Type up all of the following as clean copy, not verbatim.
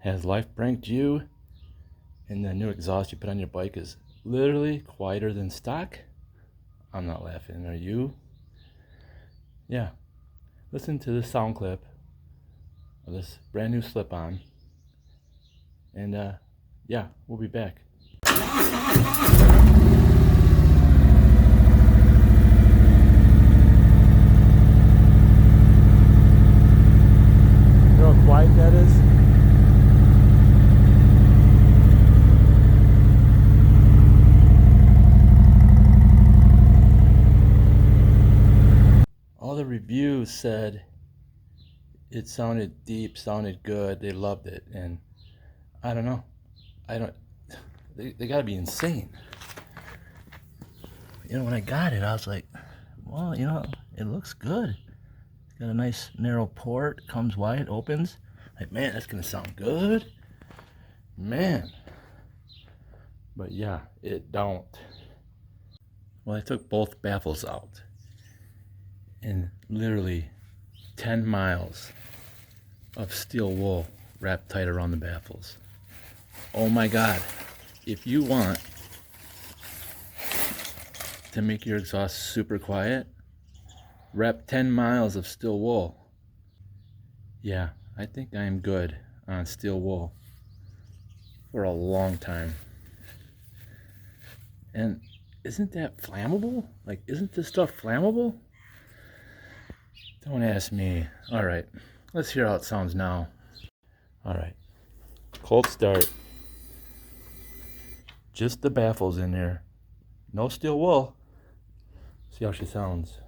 Has life pranked you? And the new exhaust you put on your bike is literally quieter than stock? I'm not laughing. Are you? Yeah. Listen to this sound clip of this brand new slip-on. And yeah, we'll be back. You know how quiet that is? All the reviews said it sounded deep, sounded good, they loved it, and I don't know. They gotta be insane. You know, when I got it, I was like, well, you know, it looks good. It's got a nice narrow port, comes wide, opens. Like, man, that's gonna sound good. Man. But yeah, it don't. Well, I took both baffles out. And literally 10 miles of steel wool wrapped tight around the baffles. Oh my God. If you want to make your exhaust super quiet, wrap 10 miles of steel wool. Yeah, I think I am good on steel wool for a long time. And isn't that flammable? Like, isn't this stuff flammable? Don't ask me. All right, let's hear how it sounds now. All right, cold start. Just the baffles in there. No steel wool. See how she sounds.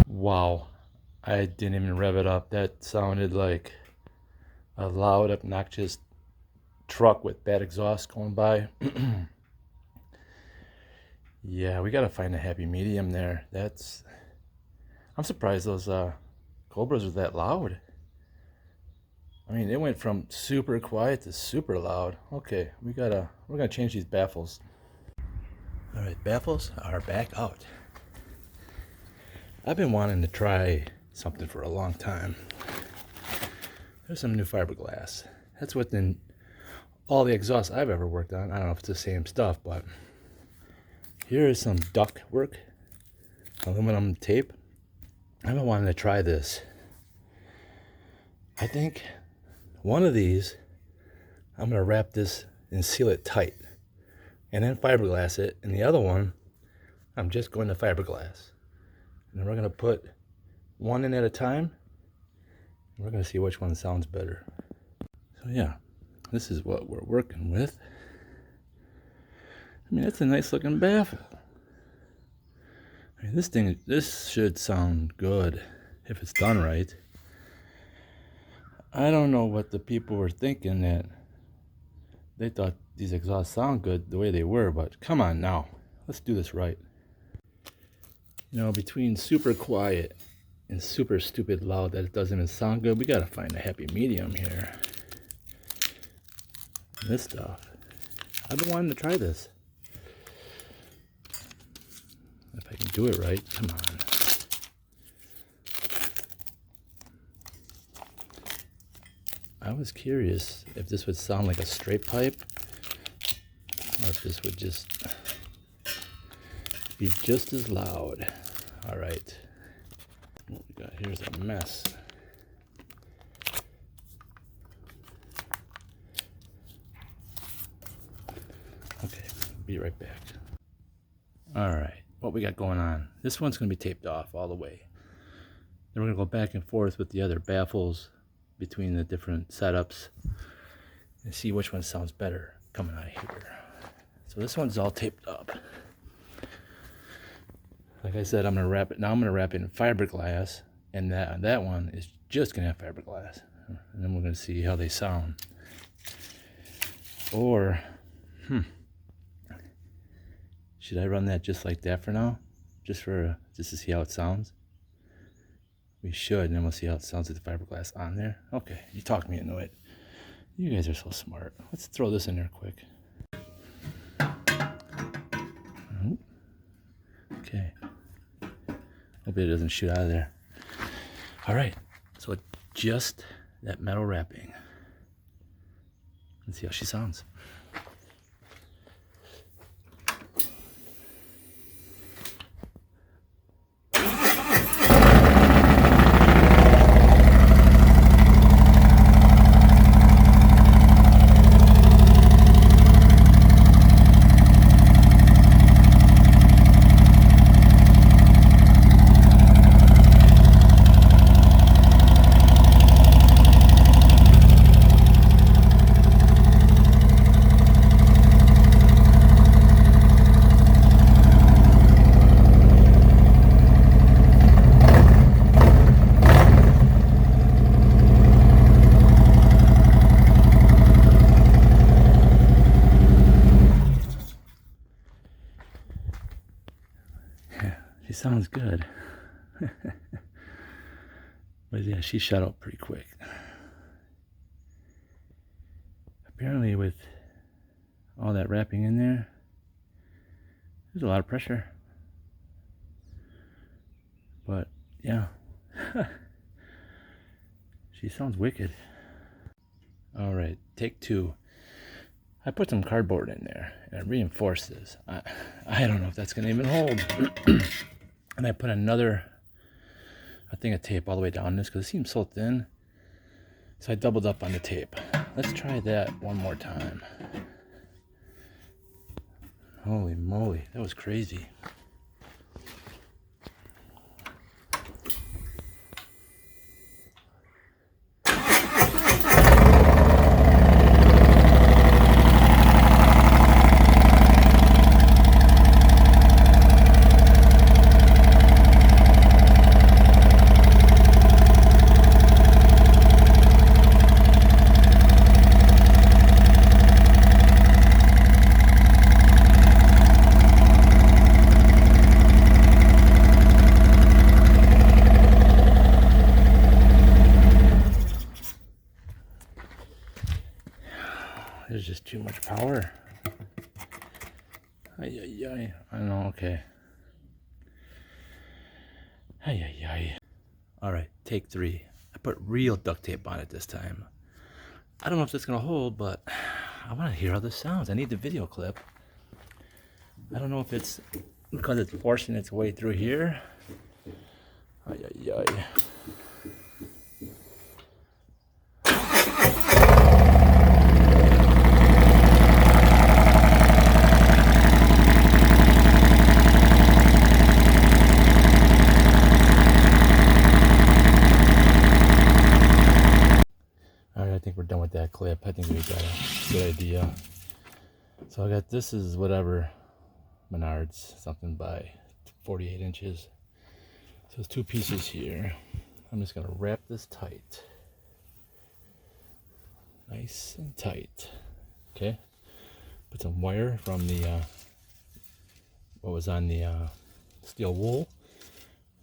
Wow, I didn't even rev it up. That sounded like a loud, obnoxious truck with bad exhaust going by. Yeah, we gotta find a happy medium there. I'm surprised those Cobras are that loud. I mean, it went from super quiet to super loud. Okay, we're gonna change these baffles. All right, baffles are back out. I've been wanting to try something for a long time. There's some new fiberglass. That's within all the exhausts I've ever worked on. I don't know if it's the same stuff, but here is some duct work, aluminum tape. I've been wanting to try this. I think one of these, I'm gonna wrap this and seal it tight and then fiberglass it, and the other one, I'm just going to fiberglass. And then we're gonna put one in at a time, and we're gonna see which one sounds better. So yeah, this is what we're working with. I mean, it's a nice looking baffle. I mean, this should sound good if it's done right. I don't know what the people were thinking, that they thought these exhausts sound good the way they were, but come on now, let's do this right. You know, between super quiet and super stupid loud that it doesn't even sound good, we gotta find a happy medium here. This stuff, I've been wanting to try this. If I can do it right, come on. I was curious if this would sound like a straight pipe, or if this would just be just as loud. All right, what we got here is a mess. Okay, be right back. All right, what we got going on? This one's gonna be taped off all the way. Then we're gonna go back and forth with the other baffles between the different setups and see which one sounds better coming out of here. So this one's all taped up. Like I said, I'm gonna wrap it. Now I'm gonna wrap it in fiberglass, and that one is just gonna have fiberglass. And then we're gonna see how they sound. Or, should I run that just like that for now? just to see how it sounds? We should, and then we'll see how it sounds with the fiberglass on there. Okay, you talked me into it. You guys are so smart. Let's throw this in there quick. Okay. Hope it doesn't shoot out of there. All right, so just that metal wrapping. Let's see how she sounds. She sounds good. But yeah, she shut up pretty quick. Apparently with all that wrapping in there, there's a lot of pressure. But yeah, she sounds wicked. All right, take two. I put some cardboard in there and I reinforced this. I don't know if that's gonna even hold. And I put another, I think, a tape all the way down this because it seems so thin. So I doubled up on the tape. Let's try that one more time. Holy moly, that was crazy. There's just too much power. Ay, ay, ay. I know, okay. Ay, ay, ay. All right, take three. I put real duct tape on it this time. I don't know if it's gonna hold, but I wanna hear how this sounds. I need the video clip. I don't know if it's because it's forcing its way through here. Ay, ay, ay. Alright, I think we're done with that clip. I think we got a good idea. So I got, this is whatever, Menards, something by 48 inches. So there's two pieces here. I'm just gonna wrap this tight. Nice and tight. Okay. Put some wire from the, what was on the steel wool.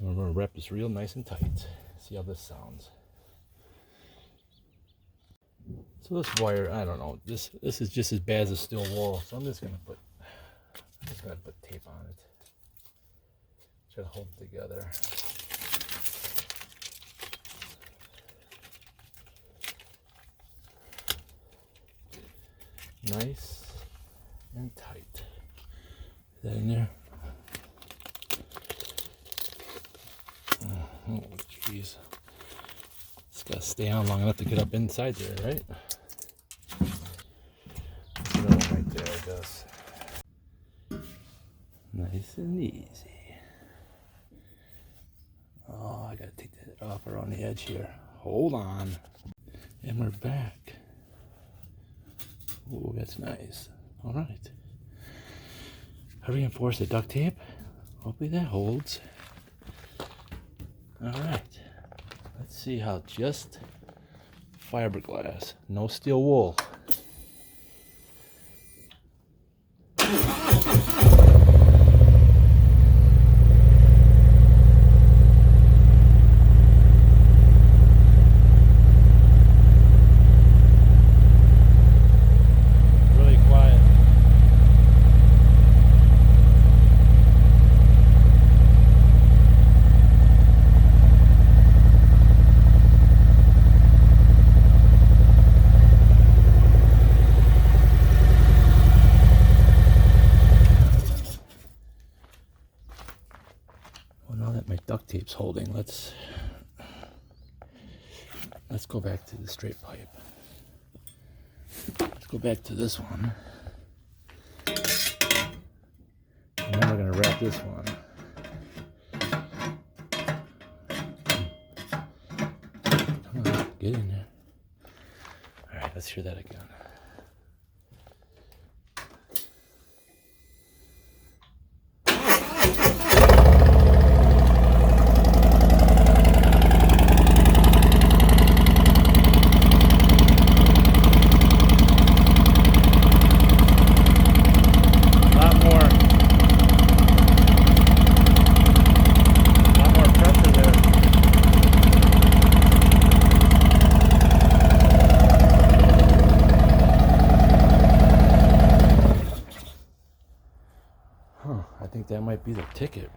And we're gonna wrap this real nice and tight. See how this sounds. So this wire, I don't know, this is just as bad as a steel wool, so I'm just gonna put tape on it. Try to hold it together. Nice and tight. Is that in there? Oh, jeez. It's gotta stay on long enough to get up inside there, right? Right there, I guess. Nice and easy. Oh, I gotta take that off around the edge here. Hold on. And we're back. Ooh, that's nice. All right. I reinforced the duct tape. Hopefully that holds. All right. Let's see how just fiberglass, no steel wool. Well, now that my duct tape's holding, let's go back to the straight pipe. Let's go back to this one. And then we're going to wrap this one. Come on, get in there. All right, let's hear that again. I think that might be the ticket.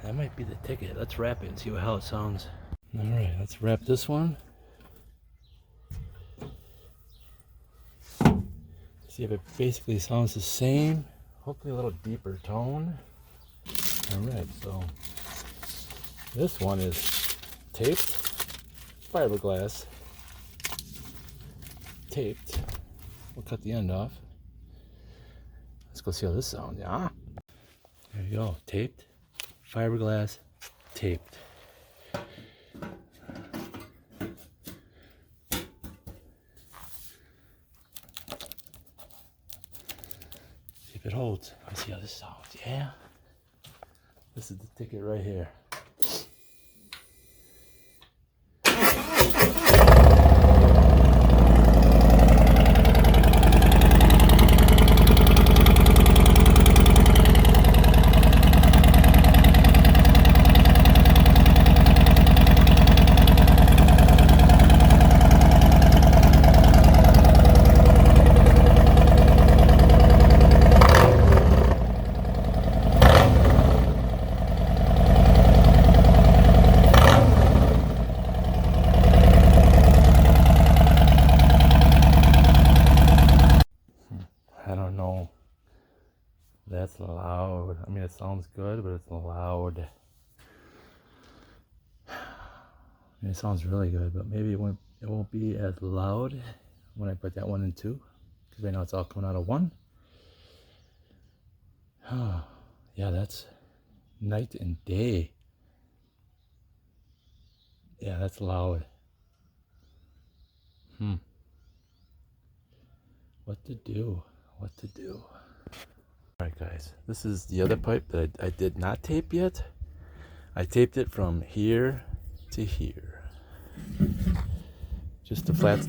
That might be the ticket. Let's wrap it and see how it sounds. All right, let's wrap this one. See if it basically sounds the same. Hopefully a little deeper tone. All right, so this one is taped, fiberglass, taped. We'll cut the end off. Let's go see how this sounds, yeah? There you go, taped, fiberglass, taped. See if it holds. Let's see how this sounds, yeah? This is the ticket right here. That's loud. I mean, it sounds good, but it's loud. I mean, it sounds really good, but maybe it won't be as loud when I put that one in 2, because right now it's all coming out of 1. Yeah, that's night and day. Yeah, that's loud. What to do? What to do? Alright guys, this is the other pipe that I did not tape yet. I taped it from here to here. Just a flat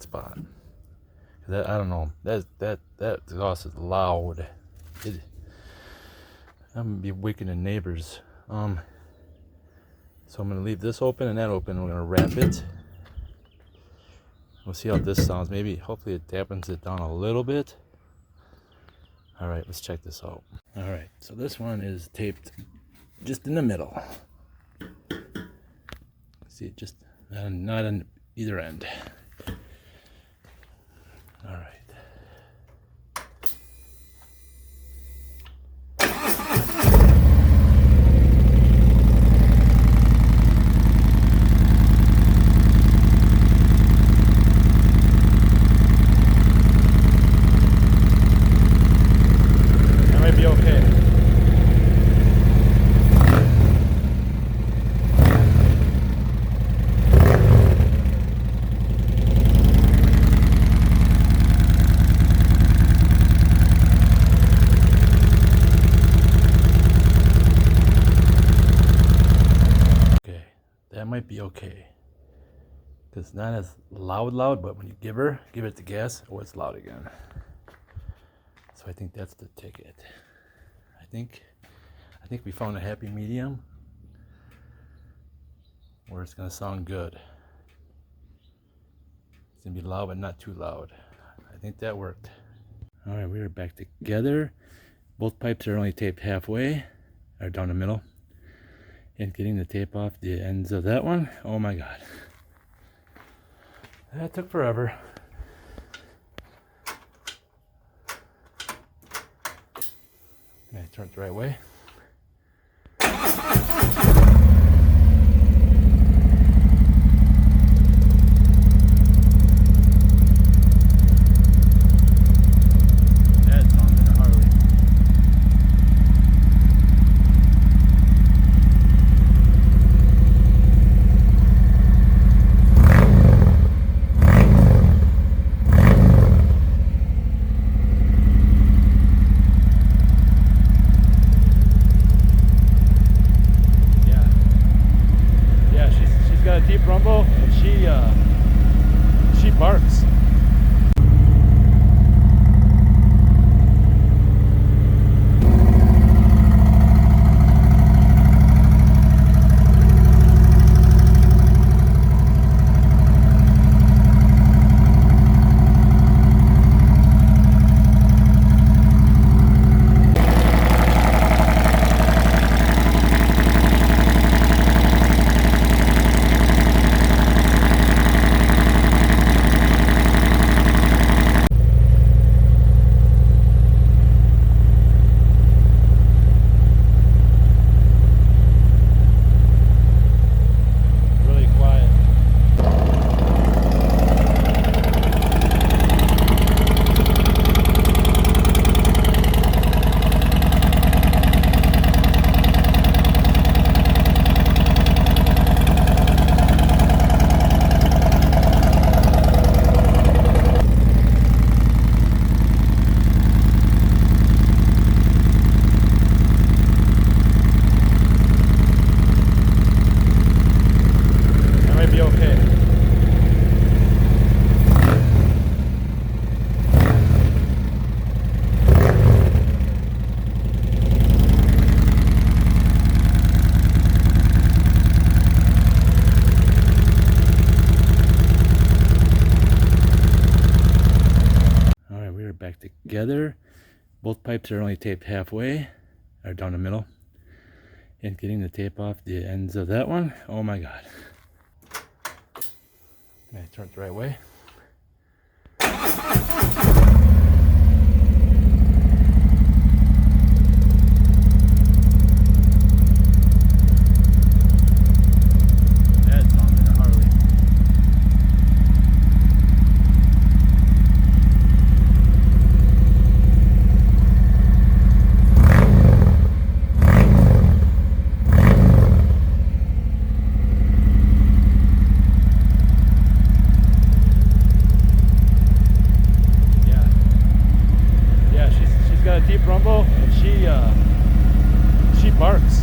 spot. That, I don't know, that exhaust is loud. I'm gonna be waking the neighbors. So I'm gonna leave this open and that open. We're gonna wrap it. We'll see how this sounds. Maybe, hopefully it dampens it down a little bit. All right, let's check this out. All right, so this one is taped just in the middle. See, just not on either end. All right. Might be okay, because it's not as loud, but when you give it the gas, oh, it's loud again. So I think that's the ticket. I think we found a happy medium where it's gonna sound good. It's gonna be loud but not too loud. I think that worked. All right, we are back together. Both pipes are only taped halfway, or down the middle. And getting the tape off the ends of that one, oh my god, that took forever. Okay, turn it the right way. she barks. Back together. Both pipes are only taped halfway, or down the middle, and getting the tape off the ends of that one, oh my god. I turn it the right way. That's on the Harley. Deep rumble, and she barks.